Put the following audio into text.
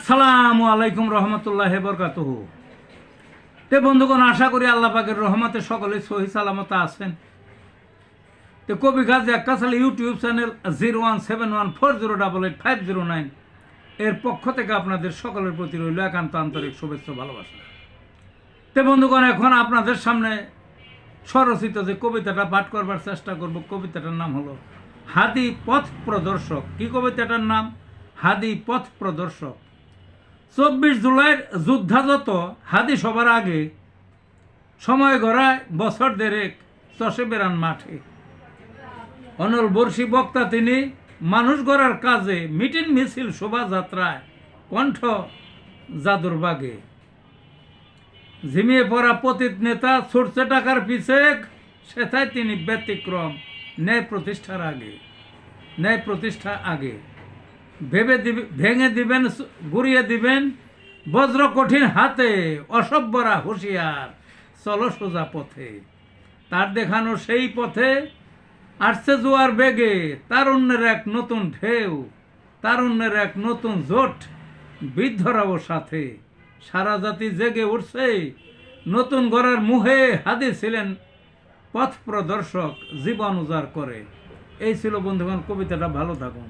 আসসালামু আলাইকুম রহমতুল্লাহি বরকাতুহু। তে বন্ধুগণ, আশা করি আল্লাহ পাকের রহমতে সকলে সহি সালামত আছেন। তো কবি গাজী আক্কাস আলী ইউটিউব চ্যানেল 017140885009 এর পক্ষ থেকে আপনাদের সকলের প্রতি রইল একান্ত আন্তরিক শুভেচ্ছা ভালোবাসা। তে বন্ধুগণ, এখন আপনাদের সামনে স্বরচিত যে কবিতাটা পাঠ করবার চেষ্টা করব, কবিতাটার নাম হলো হাদি পথ প্রদর্শক। কি কবিতাটার নাম? হাদি পথ প্রদর্শক। 24 জুলাইয়ের যুদ্ধাযত হাদি সবার আগে, সময় গড়ায় বছর দেড়েক চষে বেড়ান মাঠে। অনল বর্ষী বক্তা তিনি, মানুষ গড়ার কাজে মিটিং মিছিল শোভাযাত্রায় কণ্ঠ জাদুর বাগে। ঝিমিয়ে পড়া পতিত নেতা ছুটছে টাকার পিছে, সেথায় তিনি ব্যতিক্রম ন্যায় প্রতিষ্ঠা আগে। ভেঙে দিবেন, গুড়িয়ে দিবেন বজ্র কঠিন হাতে, অসভ্যরা হুঁশিয়ার চলো সোজা পথে। তার দেখানো সেই পথে আসছে জোয়ার বেগে, তারুণ্যের এক নতুন ঢেউ, তারুণ্যের এক নতুন জোট, বৃদ্ধরাও সাথে। সারা জাতি জেগে উঠছে নতুন গড়ার মুহে, হাদি ছিলেন পথ প্রদর্শক জীবন উজাড় করে। এই ছিল বন্ধুগণ কবিতাটা। ভালো থাকুন।